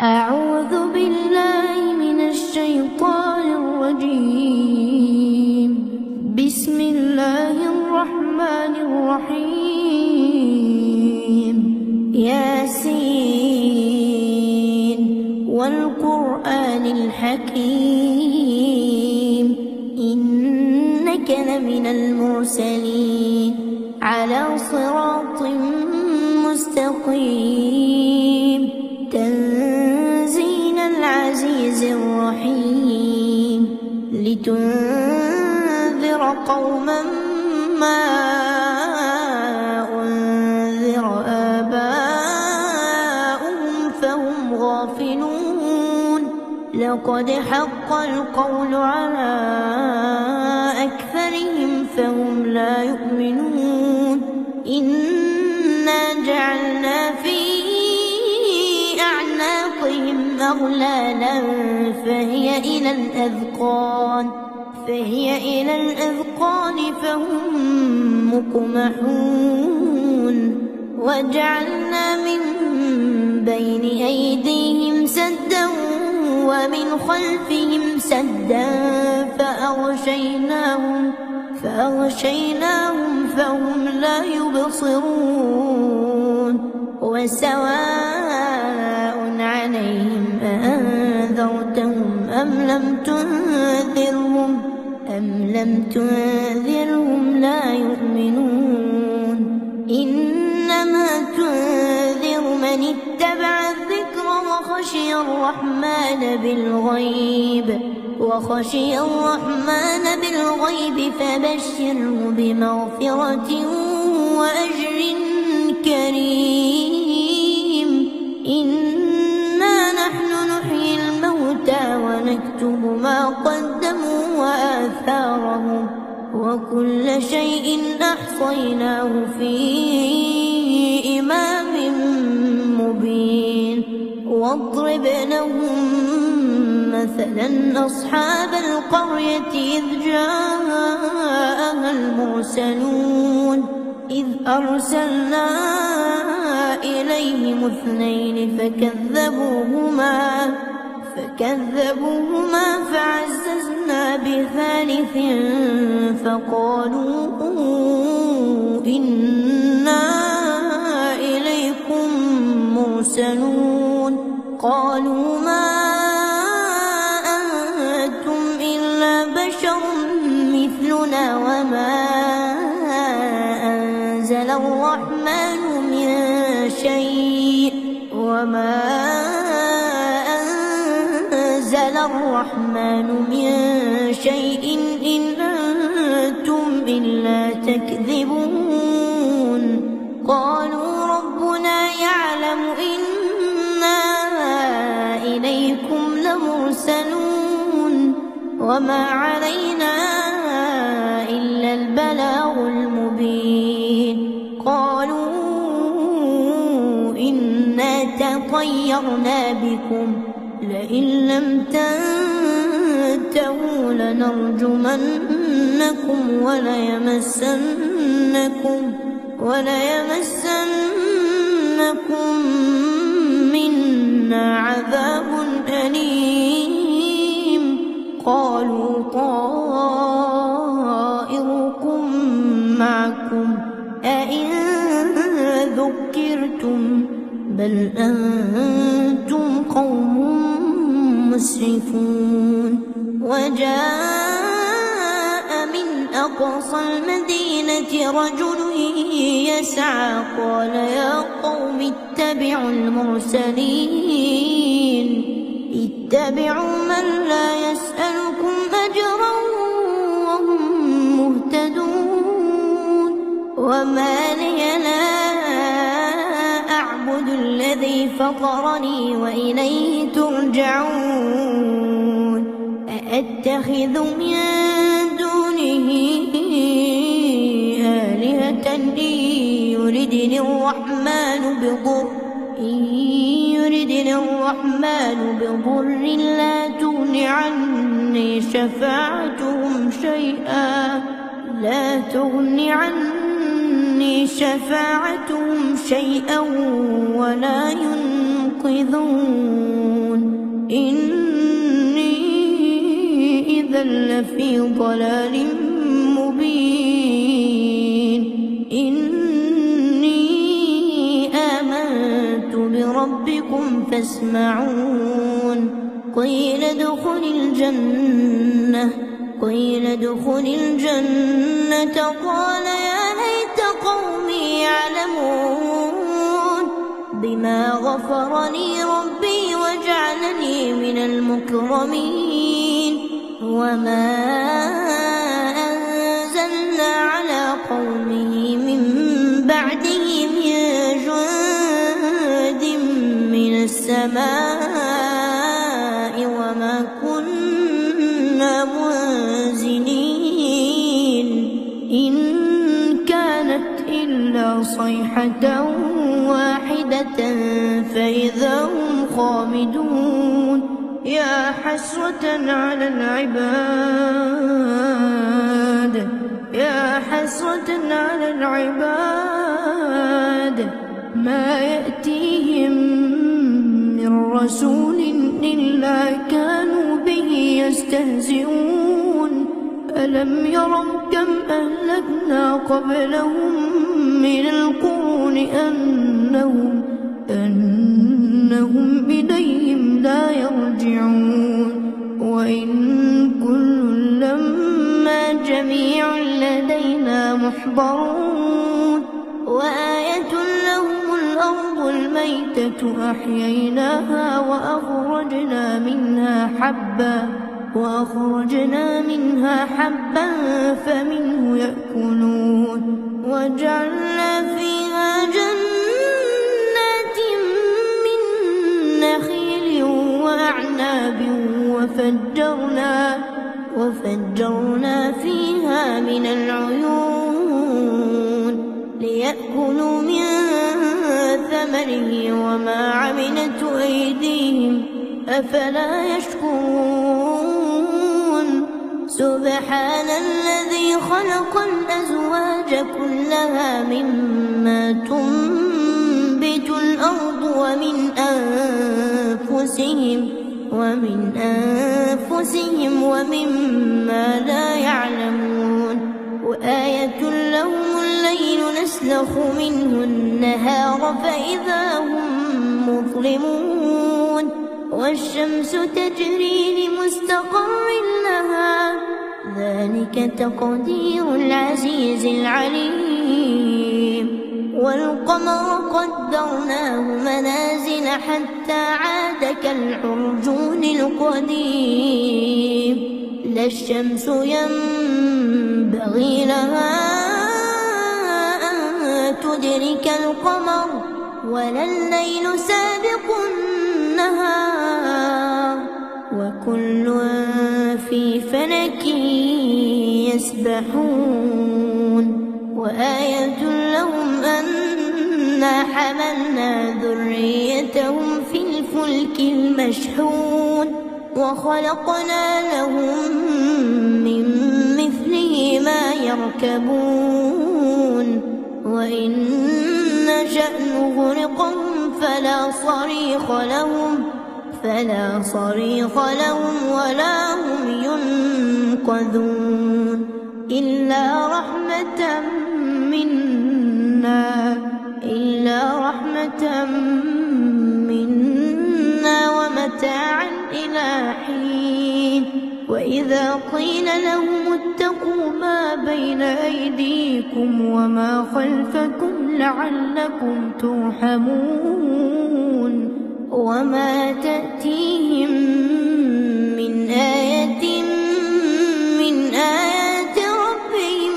أعوذ بالله من الشيطان الرجيم. بسم الله الرحمن الرحيم. ياسين والقرآن الحكيم إنك لمن المرسلين على صراط مستقيم تنزيل العزيز الرحيم لتنذر قوما ما أنذر آباؤهم فهم غافلون لقد حق القول على أكثرهم فهم لا يؤمنون إنا جعلنا في أعناقهم أغلالا فهي إلى الأذقان فهم مقمحون وجعلنا من بين أيديهم سدا ومن خلفهم سدا فأغشيناهم فهم لا يبصرون وسواء عليهم أأنذرتهم أم لم تنذرهم لا يؤمنون إنما تنذر من اتبع الذكر وخشي الرحمن بالغيب فبشره بمغفرة وأجر كريم إنا نحن نحيي الموتى ونكتب ما قدموا وآثارهم وكل شيء أحصيناه في إمام مبين واضرب لهم مثلا أصحاب القرية إذ جاءها المرسلون إذ أرسلنا إليهم اثنين فكذبوهما فعززنا بثالث فقالوا إنا إليكم مرسلون قالوا ما أنتم إلا بشر مثلنا وما أنزل الرحمن من شيء إن أنتم إلا تكذبون قالوا ربنا يعلم إنا إليكم لمرسلون وما علينا إلا البلاغ المبين قالوا إنا تطيرنا بكم لئن لم تنتهوا لنرجمنكم وليمسنكم منا عذاب أليم قالوا طائركم معكم أئن ذكرتم بل أنتم قوم مسرفون وجاء من أقصى المدينة رجل يسعى قال يا قوم اتبعوا المرسلين اتبعوا من لا يسألكم أجرا وهم مهتدون وما لي لا أعبد الذي فطرني وإليه ترجعون أأتخذ من دونه آلهة إن يردني الرحمن بضر لا تغن عني شفاعتهم شيئا ولا ينقذون. إني إذا لفي ضلال مبين إني آمنت بربكم فاسمعون قيل ادخل الجنة قال يا ليت قومي يعلمون بما غفر لي ربي وجعلني من المكرمين وما أنزلنا على قومه من بعده من جند من السماء وما كنا منزلين إن كانت إلا صيحة واحدة فإذا هم خامدون يا حسرة على العباد ما يأتيهم من رسول إلا كانوا به يستهزئون ألم يروا كم أهلكنا قبلهم من القرون أنهم إليهم لا يرجعون وإن كل لما جميع لدينا محضرون وآية لهم الأرض الميتة أحييناها وأخرجنا منها حبا فمنه يأكلون وجعلنا فيها جنات من نخيل وأعناب وفجرنا فيها من العيون ليأكلوا من ثمره وما عملته أيديهم أفلا يشكرون سبحان الذي خلق الأزواج كلها مما تنبت الأرض ومن أنفسهم ومما لا يعلمون وآية لهم الليل نسلخ منه النهار فإذا هم مظلمون والشمس تجري لمستقر لها ذلك تقدير العزيز العليم والقمر قدرناه منازل حتى عاد كالعرجون القديم لا الشمس ينبغي لها أن تدرك القمر ولا الليل سابق النهار وكل في فلك يسبحون وآية لهم أنا حملنا ذريتهم في الفلك المشحون وخلقنا لهم من مثله ما يركبون وإن نشأ نغرقهم فلا صريخ لهم ولا هم ينقذون إلا رحمة منا ومتاعا إلى حين وإذا قيل لهم اتقوا ما بين أيديكم وما خلفكم لعلكم ترحمون وما تأتيهم من آية من آيات ربهم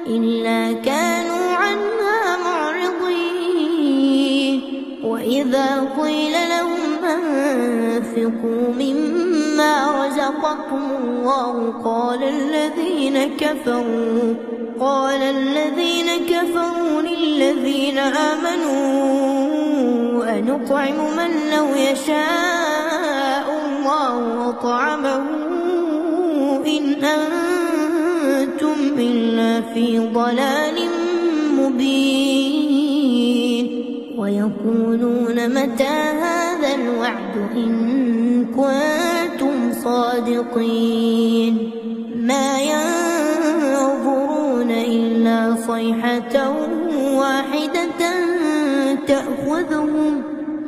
إلا كانوا عنها معرضين وإذا قيل لهم أنفقوا مما رزقكم الله قال الذين كفروا للذين آمنوا أنطعم من لو يشاء الله وطعمه إن أنتم إلا في ضلال مبين ويقولون متى هذا هذا الوعد إن كنتم صادقين ما ينظرون إلا صيحة واحدة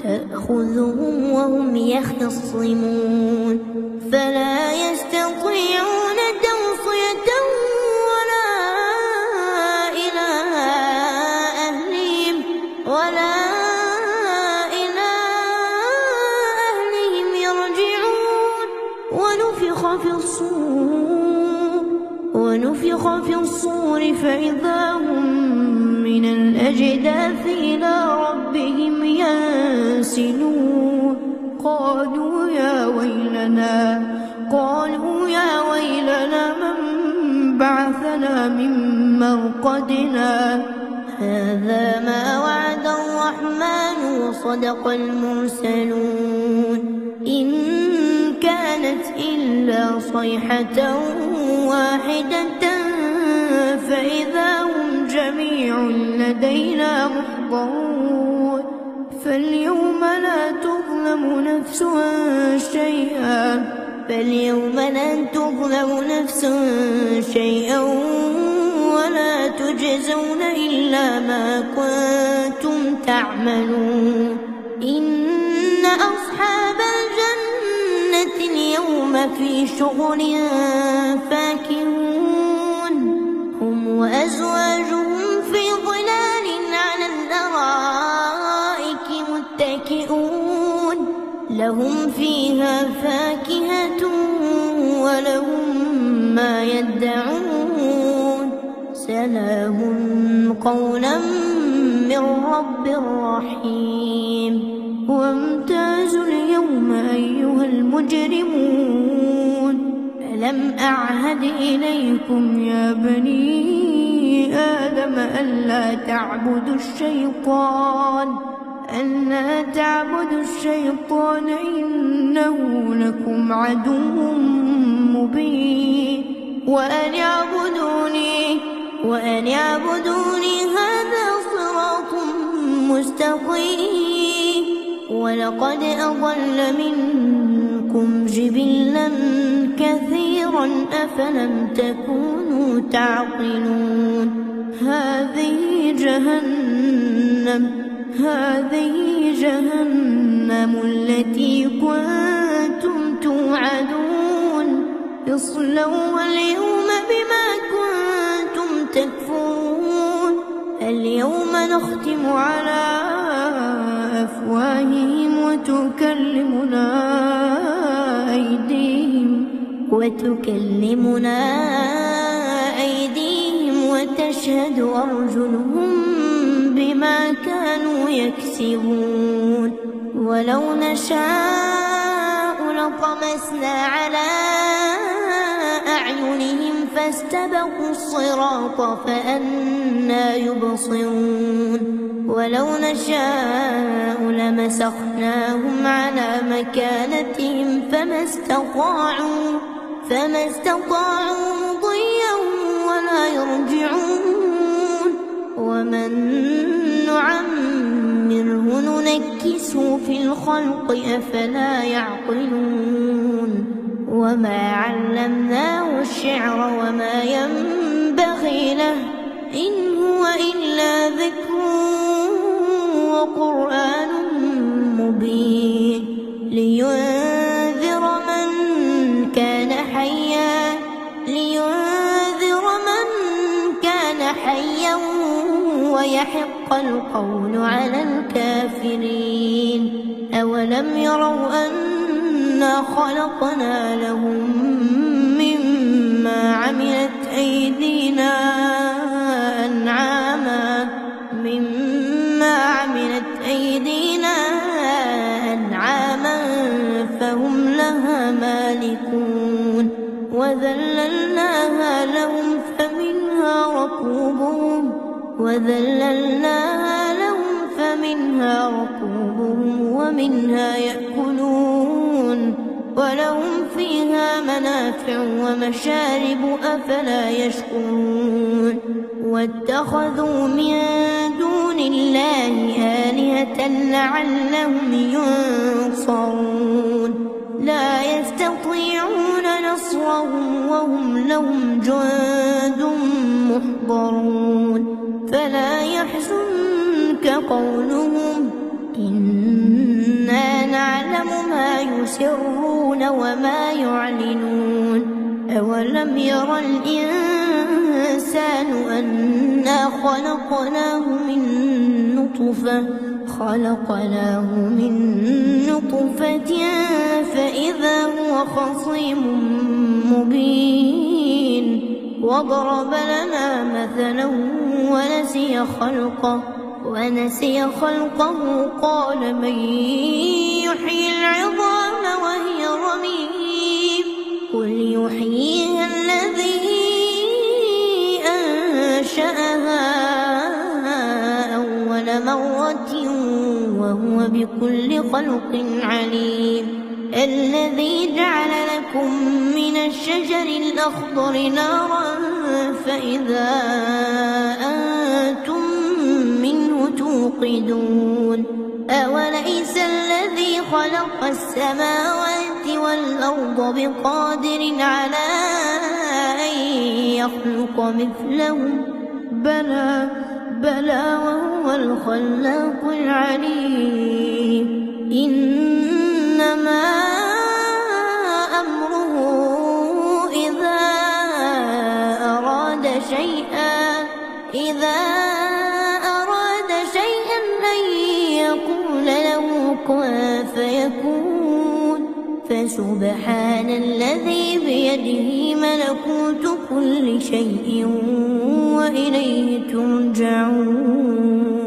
تأخذهم وهم يخصمون فلا يستطيعون توصية ولا إلى أهلهم يرجعون ونفخ في الصور فإذا هم من الأجداث إلى ربهم ينسلون قالوا يا ويلنا من بعثنا من مرقدنا هذا ما وعد الرحمن وصدق المرسلون إن كانت إلا صيحة واحدة فإذا هم جميع لدينا محضرون فاليوم لا تظلم نفس شيئا ولا تجزون إلا ما كنتم تعملون إن أصحاب الجنة اليوم في شغل فاكهون هم وأزواجهم في ظلال على الأرائك متكئون لهم فيها فاكهة ولهم ما يدعون سلام قولا من رب رحيم وامتازوا اليوم أيها المجرمون ألم أعهد إليكم يا بني آدم ألا تعبدوا الشيطان إنه لكم عدو مبين وأن يعبدوني هذا صراط مستقيم ولقد أضل منكم جبلا كثيرا أفلم تكونوا تعقلون هذه جهنم التي كنتم توعدون اصلوها اليوم بما كنتم تكفرون اليوم نختم على أفواههم وتكلمنا أيديهم وتشهد أرجلهم بما كانوا يكسبون ولو نشاء لطمسنا على أعينهم فاستبقوا الصراط فأنى يبصرون ولو نشاء لمسخناهم على مكانتهم فما استطاعوا مضيا ولا يرجعون ومن نعمره ننكسه في الخلق أفلا يعقلون وما علمناه الشعر وما ينبغي له إن هو إلا ذكر وقرآن مبين لينذر من كان حيا ويحق القول على الكافرين أولم يروا أنا خلقنا لهم مما عملت أيدينا أنعاما فهم لها مالكون وذللناها لهم فمنها ركوبهم ومنها يأكلون ولهم فيها منافع ومشارب أفلا يشكرون واتخذوا من دون الله آلهة لعلهم ينصرون ينصرون لا يستطيعون نصرهم وهم لهم جند محضرون فلا يحزنك قولهم إنا نعلم ما يسرون وما يعلنون أولم ير الإنسان أنا خلقناه من نطفة فإذا هو خصيم مبين وضرب لنا مثلا ونسي خلقه قال من يحيي العظام وهي رميم قل يحييها الذي أنشأها أول مرة وهو بكل خلق عليم الذي جعل لكم من الشجر الأخضر نارا فإذا أنتم منه توقدون أوليس الذي خلق السماوات والأرض بقادر على أن يخلق مثلهم بلى وهو الخلاق العليم إنما أمره إذا أراد شيئا أن يقول له كن فيكون فسبحان الذي بيده ملكوت كل شيء وإليه ترجعون.